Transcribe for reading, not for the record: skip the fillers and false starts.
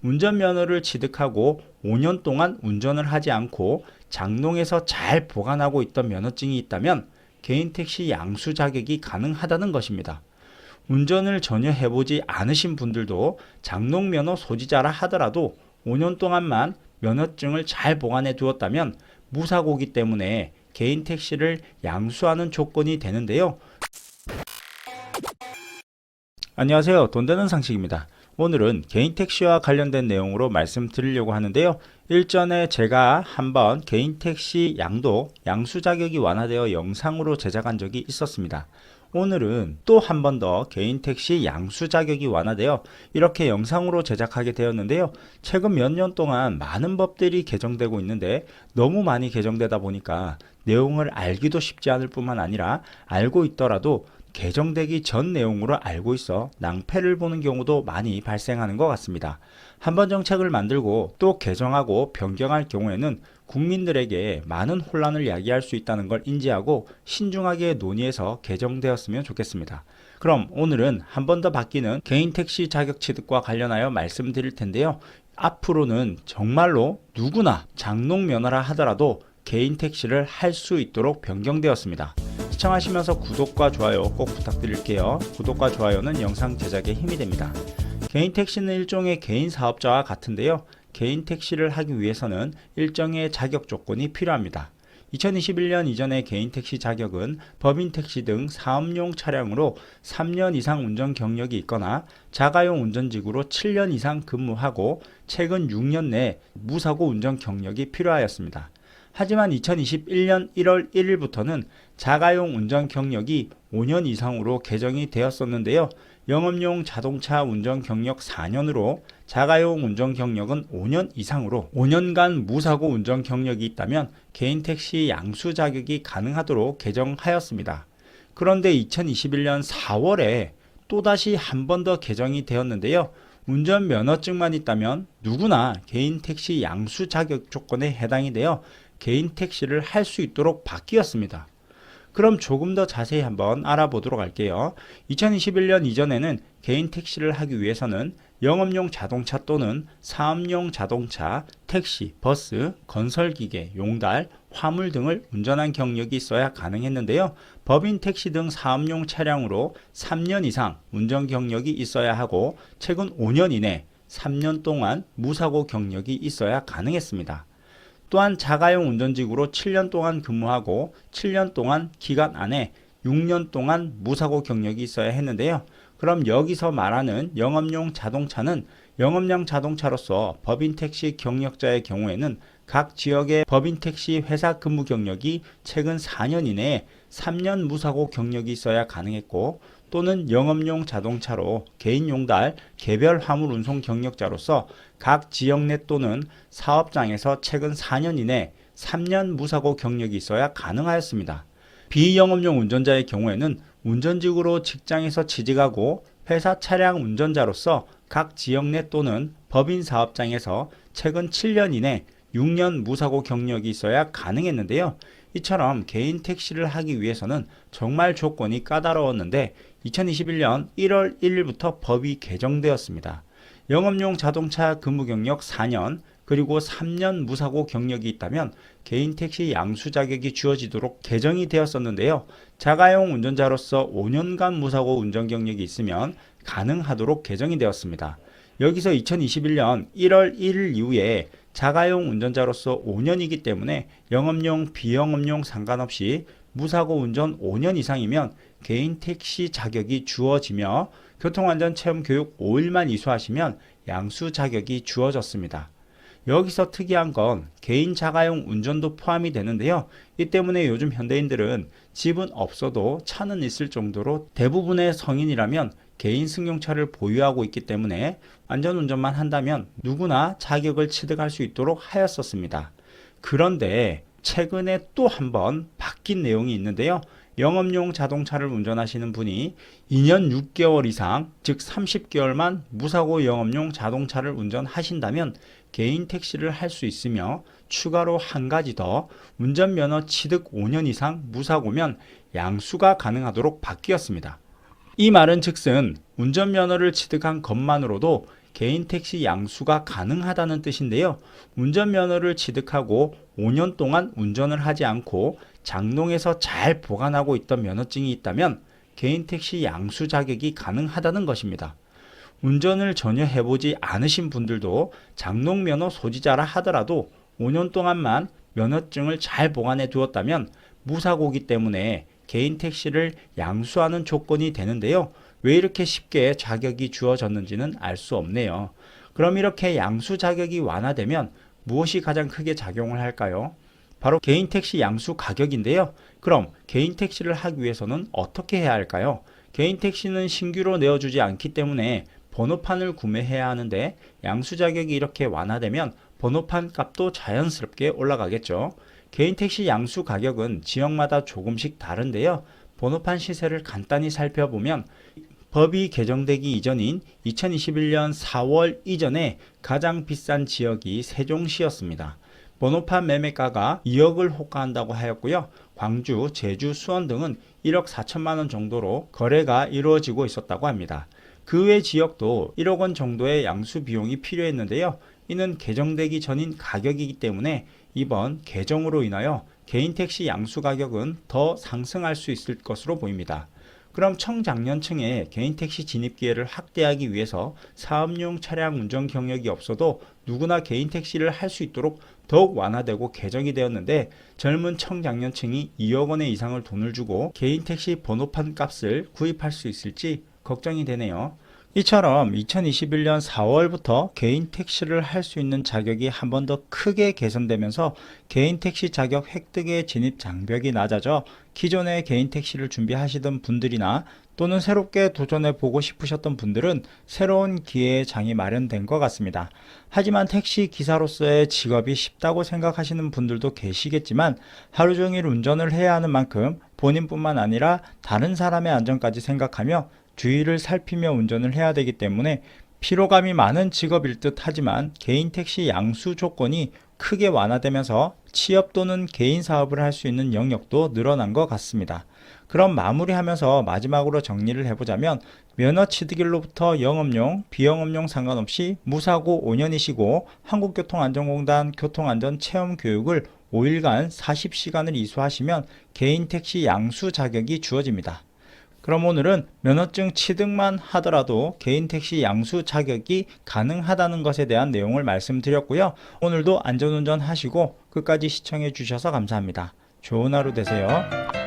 운전면허를 취득하고 5년 동안 운전을 하지 않고 장롱에서 잘 보관하고 있던 면허증이 있다면 개인택시 양수 자격이 가능하다는 것입니다. 운전을 전혀 해보지 않으신 분들도 장롱면허 소지자라 하더라도 5년 동안만 면허증을 잘 보관해 두었다면 무사고이기 때문에 개인택시를 양수하는 조건이 되는데요. 안녕하세요. 돈 되는 상식입니다. 오늘은 개인택시와 관련된 내용으로 말씀드리려고 하는데요. 일전에 제가 한번 개인택시 양수 자격이 완화되어 영상으로 제작한 적이 있었습니다. 오늘은 또 한 번 더 개인택시 양수 자격이 완화되어 이렇게 영상으로 제작하게 되었는데요. 최근 몇 년 동안 많은 법들이 개정되고 있는데 너무 많이 개정되다 보니까 내용을 알기도 쉽지 않을 뿐만 아니라 알고 있더라도 개정되기 전 내용으로 알고 있어 낭패를 보는 경우도 많이 발생하는 것 같습니다. 한번 정책을 만들고 또 개정하고 변경할 경우에는 국민들에게 많은 혼란을 야기할 수 있다는 걸 인지하고 신중하게 논의해서 개정되었으면 좋겠습니다. 그럼 오늘은 한 번 더 바뀌는 개인택시 자격 취득과 관련하여 말씀드릴 텐데요. 앞으로는 정말로 누구나 장롱 면허라 하더라도 개인택시를 할 수 있도록 변경되었습니다. 시청하시면서 구독과 좋아요 꼭 부탁드릴게요. 구독과 좋아요는 영상 제작에 힘이 됩니다. 개인택시는 일종의 개인 사업자와 같은데요. 개인택시를 하기 위해서는 일정의 자격 조건이 필요합니다. 2021년 이전의 개인택시 자격은 법인택시 등 사업용 차량으로 3년 이상 운전 경력이 있거나 자가용 운전직으로 7년 이상 근무하고 최근 6년 내 무사고 운전 경력이 필요하였습니다. 하지만 2021년 1월 1일부터는 자가용 운전 경력이 5년 이상으로 개정이 되었었는데요. 영업용 자동차 운전 경력 4년으로 자가용 운전 경력은 5년 이상으로 5년간 무사고 운전 경력이 있다면 개인택시 양수 자격이 가능하도록 개정하였습니다. 그런데 2021년 4월에 또다시 한 번 더 개정이 되었는데요. 운전면허증만 있다면 누구나 개인택시 양수 자격 조건에 해당이 되어 개인택시를 할 수 있도록 바뀌었습니다. 그럼 조금 더 자세히 한번 알아보도록 할게요. 2021년 이전에는 개인택시를 하기 위해서는 영업용 자동차 또는 사업용 자동차, 택시, 버스, 건설기계, 용달, 화물 등을 운전한 경력이 있어야 가능했는데요. 법인 택시 등 사업용 차량으로 3년 이상 운전 경력이 있어야 하고 최근 5년 이내 3년 동안 무사고 경력이 있어야 가능했습니다. 또한 자가용 운전직으로 7년 동안 근무하고 7년 동안 기간 안에 6년 동안 무사고 경력이 있어야 했는데요. 그럼 여기서 말하는 영업용 자동차는 영업용 자동차로서 법인택시 경력자의 경우에는 각 지역의 법인택시 회사 근무 경력이 최근 4년 이내에 3년 무사고 경력이 있어야 가능했고 또는 영업용 자동차로 개인 용달, 개별 화물 운송 경력자로서 각 지역 내 또는 사업장에서 최근 4년 이내 3년 무사고 경력이 있어야 가능하였습니다. 비영업용 운전자의 경우에는 운전직으로 직장에서 취직하고 회사 차량 운전자로서 각 지역 내 또는 법인 사업장에서 최근 7년 이내 6년 무사고 경력이 있어야 가능했는데요. 이처럼 개인 택시를 하기 위해서는 정말 조건이 까다로웠는데 2021년 1월 1일부터 법이 개정되었습니다. 영업용 자동차 근무 경력 4년 그리고 3년 무사고 경력이 있다면 개인 택시 양수 자격이 주어지도록 개정이 되었었는데요. 자가용 운전자로서 5년간 무사고 운전 경력이 있으면 가능하도록 개정이 되었습니다. 여기서 2021년 1월 1일 이후에 자가용 운전자로서 5년이기 때문에 영업용, 비영업용 상관없이 무사고 운전 5년 이상이면 개인 택시 자격이 주어지며 교통안전체험 교육 5일만 이수하시면 양수 자격이 주어졌습니다. 여기서 특이한 건 개인 자가용 운전도 포함이 되는데요. 이 때문에 요즘 현대인들은 집은 없어도 차는 있을 정도로 대부분의 성인이라면 개인 승용차를 보유하고 있기 때문에 안전운전만 한다면 누구나 자격을 취득할 수 있도록 하였었습니다. 그런데 최근에 또 한 번 바뀐 내용이 있는데요. 영업용 자동차를 운전하시는 분이 2년 6개월 이상, 즉 30개월만 무사고 영업용 자동차를 운전하신다면 개인 택시를 할 수 있으며 추가로 한 가지 더 운전면허 취득 5년 이상 무사고면 양수가 가능하도록 바뀌었습니다. 이 말은 즉슨 운전면허를 취득한 것만으로도 개인 택시 양수가 가능하다는 뜻인데요. 운전면허를 취득하고 5년 동안 운전을 하지 않고 장롱에서 잘 보관하고 있던 면허증이 있다면 개인 택시 양수 자격이 가능하다는 것입니다. 운전을 전혀 해보지 않으신 분들도 장롱 면허 소지자라 하더라도 5년 동안만 면허증을 잘 보관해 두었다면 무사고이기 때문에 개인 택시를 양수하는 조건이 되는데요. 왜 이렇게 쉽게 자격이 주어졌는지는 알 수 없네요. 그럼 이렇게 양수 자격이 완화되면 무엇이 가장 크게 작용을 할까요? 바로 개인 택시 양수 가격인데요. 그럼 개인 택시를 하기 위해서는 어떻게 해야 할까요? 개인 택시는 신규로 내어주지 않기 때문에 번호판을 구매해야 하는데 양수 자격이 이렇게 완화되면 번호판 값도 자연스럽게 올라가겠죠. 개인 택시 양수 가격은 지역마다 조금씩 다른데요. 번호판 시세를 간단히 살펴보면 법이 개정되기 이전인 2021년 4월 이전에 가장 비싼 지역이 세종시였습니다. 번호판 매매가가 2억을 호가한다고 하였고요. 광주, 제주, 수원 등은 1억 4천만 원 정도로 거래가 이루어지고 있었다고 합니다. 그 외 지역도 1억 원 정도의 양수 비용이 필요했는데요. 이는 개정되기 전인 가격이기 때문에 이번 개정으로 인하여 개인 택시 양수 가격은 더 상승할 수 있을 것으로 보입니다. 그럼 청장년층의 개인 택시 진입 기회를 확대하기 위해서 사업용 차량 운전 경력이 없어도 누구나 개인 택시를 할 수 있도록 더욱 완화되고 개정이 되었는데 젊은 청장년층이 2억 원의 이상을 돈을 주고 개인 택시 번호판 값을 구입할 수 있을지 걱정이 되네요. 이처럼 2021년 4월부터 개인 택시를 할 수 있는 자격이 한 번 더 크게 개선되면서 개인 택시 자격 획득의 진입 장벽이 낮아져 기존의 개인 택시를 준비하시던 분들이나 또는 새롭게 도전해 보고 싶으셨던 분들은 새로운 기회의 장이 마련된 것 같습니다. 하지만 택시 기사로서의 직업이 쉽다고 생각하시는 분들도 계시겠지만 하루 종일 운전을 해야 하는 만큼 본인뿐만 아니라 다른 사람의 안전까지 생각하며 주의를 살피며 운전을 해야 되기 때문에 피로감이 많은 직업일 듯 하지만 개인 택시 양수 조건이 크게 완화되면서 취업 또는 개인 사업을 할 수 있는 영역도 늘어난 것 같습니다. 그럼 마무리하면서 마지막으로 정리를 해보자면 면허 취득일로부터 영업용, 비영업용 상관없이 무사고 5년이시고 한국교통안전공단 교통안전 체험 교육을 5일간 40시간을 이수하시면 개인 택시 양수 자격이 주어집니다. 그럼 오늘은 면허증 취득만 하더라도 개인 택시 양수 자격이 가능하다는 것에 대한 내용을 말씀드렸고요. 오늘도 안전운전 하시고 끝까지 시청해 주셔서 감사합니다. 좋은 하루 되세요.